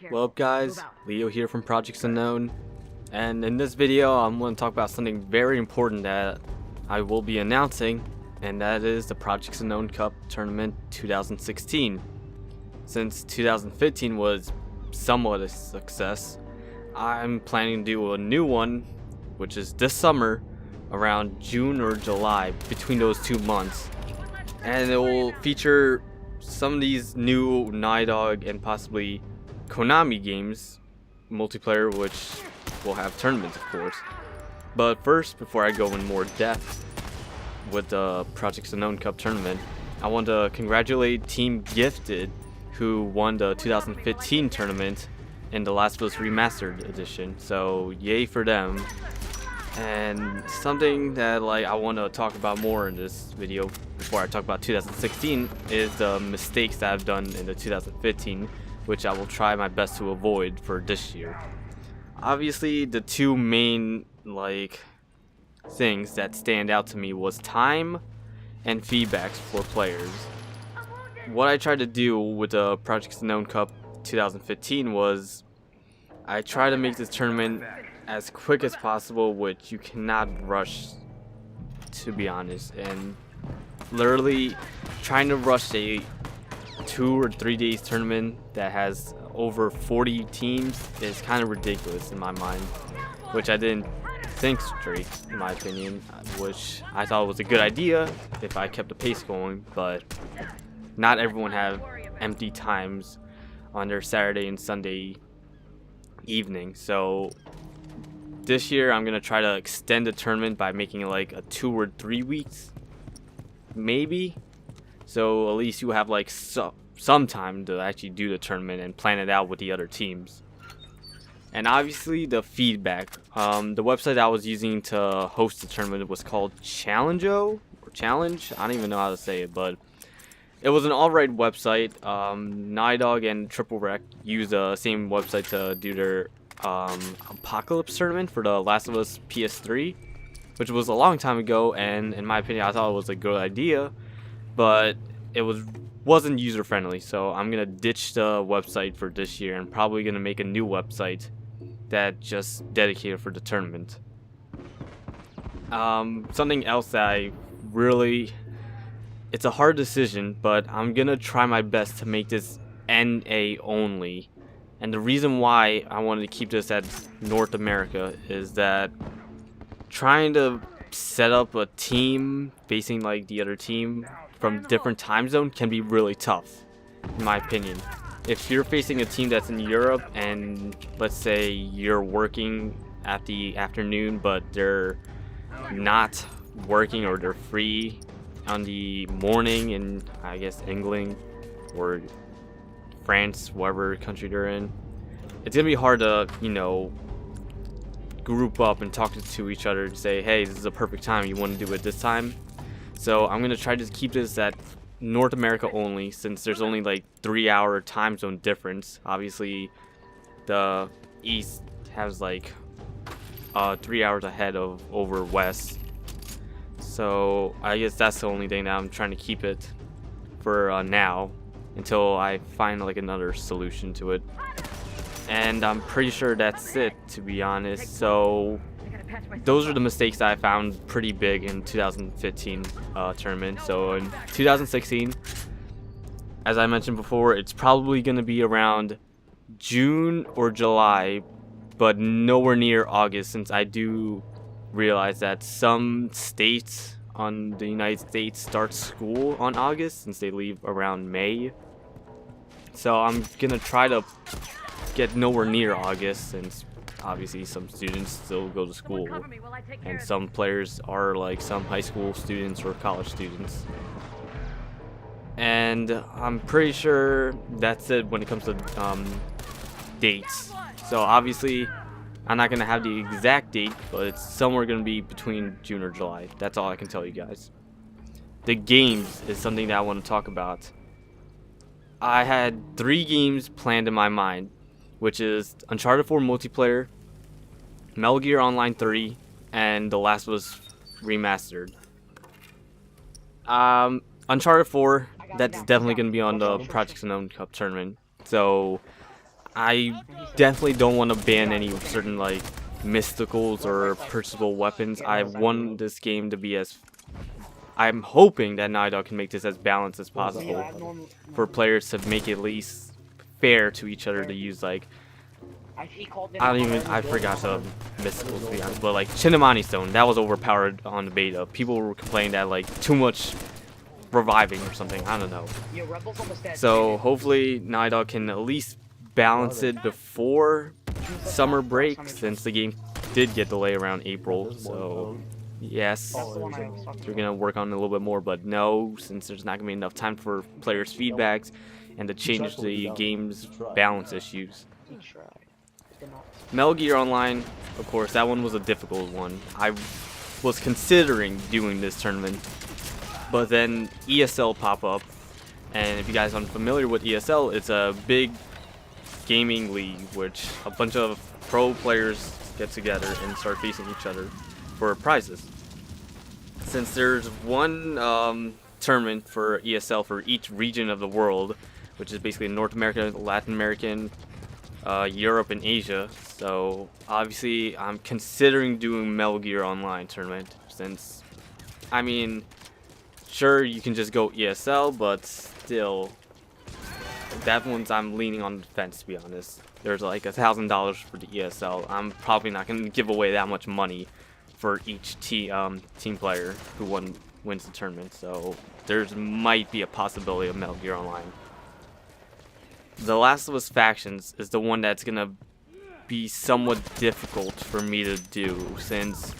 What up guys, Leo here from Projects Unknown, and in this video I'm going to talk about something very important that I will be announcing, and that is the Projects Unknown Cup Tournament 2016. Since 2015 was somewhat a success, I'm planning to do a new one, which is this summer, around June or July, between those 2 months, and it will feature some of these new Naughty Dog and possibly Konami games, multiplayer, which will have tournaments, of course. But first, before I go in more depth with the Projects Unknown Cup tournament, I want to congratulate Team Gifted, who won the 2015 tournament in the Last of Us Remastered edition. So yay for them. And something that I want to talk about more in this video before I talk about 2016 is the mistakes that I've done in the 2015, which I will try my best to avoid for this year. Obviously, the two main things that stand out to me was time and feedbacks for players. What I tried to do with the Projects Unknown Cup 2015 was I tried to make this tournament as quick as possible, which you cannot rush, to be honest, and literally trying to rush a 2 or 3 days tournament that has over 40 teams is kind of ridiculous in my mind, which I didn't think straight, in my opinion, which I thought was a good idea if I kept the pace going, but not everyone have empty times on their Saturday and Sunday evening. So this year I'm gonna try to extend the tournament by making it like a 2 or 3 weeks, maybe, so at least you have some time to actually do the tournament and plan it out with the other teams. And obviously the feedback, the website I was using to host the tournament was called Challenge, I don't even know how to say it, but it was an alright website. Naughty Dog and Triple Rec use the same website to do their Apocalypse tournament for the Last of Us PS3, which was a long time ago, and in my opinion I thought it was a good idea, but it wasn't user friendly. So I'm gonna ditch the website for this year and probably gonna make a new website that just dedicated for the tournament. Something else that it's a hard decision, but I'm gonna try my best to make this NA only. And the reason why I wanted to keep this at North America is that trying to set up a team facing the other team from different time zone can be really tough, in my opinion. If you're facing a team that's in Europe and let's say you're working at the afternoon but they're not working, or they're free on the morning in, I guess, England or France, whatever country they're in, it's gonna be hard to, group up and talk to each other and say, hey, this is a perfect time, you want to do it this time. So I'm gonna try to keep this at North America only, since there's only 3-hour time zone difference. Obviously the East has 3 hours ahead of over West, so I guess that's the only thing that I'm trying to keep it for now, until I find another solution to it. And I'm pretty sure that's it, to be honest. So those are the mistakes that I found pretty big in 2015 tournament. So in 2016, as I mentioned before, it's probably going to be around June or July, but nowhere near August, since I do realize that some states on the United States start school on August, since they leave around May. So I'm gonna try to get nowhere near August, since obviously some students still go to school, and some players are some high school students or college students. And I'm pretty sure that's it when it comes to dates. So obviously I'm not gonna have the exact date, but it's somewhere gonna be between June or July. That's all I can tell you guys. The games is something that I want to talk about. I had 3 games planned in my mind, which is Uncharted 4 multiplayer, Metal Gear Online 3, and The Last of Us Remastered. Uncharted 4, that's definitely going to be on the Projects Unknown Cup tournament. So I definitely don't want to ban any certain like mysticals or purchasable weapons. I want this game to be as... I'm hoping that Naughty Dog can make this as balanced as possible for players to make it at least fair to each other to use. Like, I forgot the mysticals to be honest, but like Chinamani Stone, that was overpowered on the beta. People were complaining that like too much reviving or something, I don't know. So hopefully Naughty Dog can at least balance it before summer break, since the game did get delayed around April. So yes, they're gonna work on it a little bit more, but no, since there's not gonna be enough time for players' feedbacks and to change the game's balance issues. Metal Gear Online, of course, that one was a difficult one. I was considering doing this tournament, but then ESL pop up, and if you guys aren't familiar with ESL, it's a big gaming league which a bunch of pro players get together and start facing each other for prizes. Since there's one tournament for ESL for each region of the world, which is basically North America, Latin American, Europe, and Asia, so obviously I'm considering doing Metal Gear Online tournament, since, I mean, sure you can just go ESL, but still, that one's I'm leaning on the fence, to be honest. There's like $1,000 for the ESL. I'm probably not going to give away that much money for each team player who wins the tournament, so there's might be a possibility of Metal Gear Online. The Last of Us Factions is the one that's gonna be somewhat difficult for me to do, since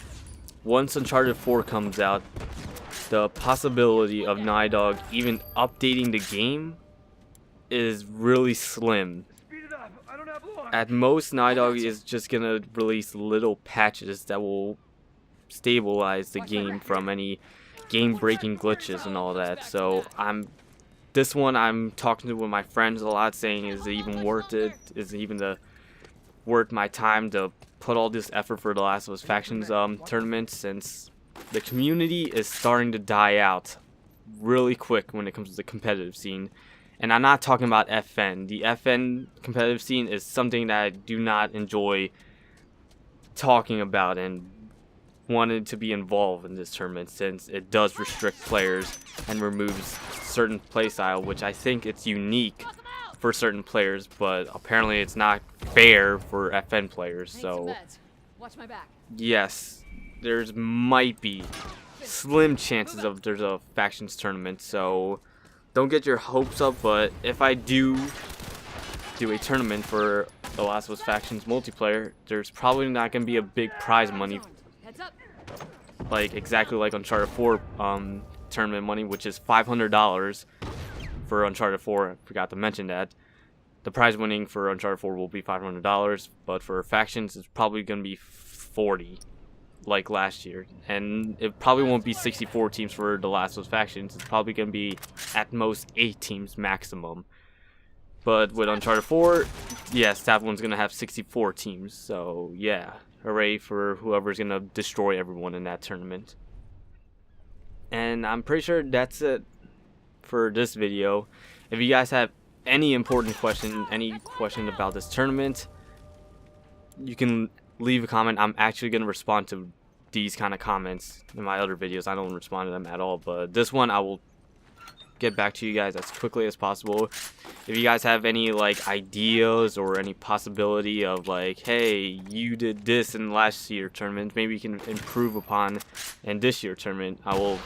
once Uncharted 4 comes out, the possibility of Naughty Dog even updating the game is really slim. At most, Naughty Dog is just gonna release little patches that will stabilize the game from any game-breaking glitches and all that. So this one I'm talking to with my friends a lot, saying, is it even worth it? Is it even worth my time to put all this effort for the Last of Us Factions tournament, since the community is starting to die out really quick when it comes to the competitive scene. And I'm not talking about FN. The FN competitive scene is something that I do not enjoy talking about and wanted to be involved in this tournament, since it does restrict players and removes certain playstyle, which I think it's unique for certain players, but apparently it's not fair for FN players. So yes, there's might be slim chances of there's a factions tournament, so don't get your hopes up. But if I do a tournament for the Last of Us Factions multiplayer, there's probably not going to be a big prize money, like exactly like Uncharted 4 tournament money, which is $500 for Uncharted 4. I forgot to mention that. The prize winning for Uncharted 4 will be $500, but for Factions it's probably going to be $40, like last year. And it probably won't be 64 teams for the Last of Us Factions. It's probably going to be at most 8 teams maximum. But with Uncharted 4, yes, that one's going to have 64 teams. So yeah, hooray for whoever's going to destroy everyone in that tournament. And I'm pretty sure that's it for this video. If you guys have any important question, any question about this tournament, you can leave a comment. I'm actually going to respond to these kind of comments in my other videos. I don't respond to them at all, but this one I will get back to you guys as quickly as possible. If you guys have any like ideas or any possibility of like, hey, you did this in last year's tournament, maybe you can improve upon in this year's tournament, I will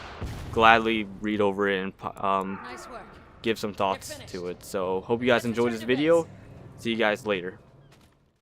gladly read over it and give some thoughts to it. So hope you guys enjoyed this video. See you guys later.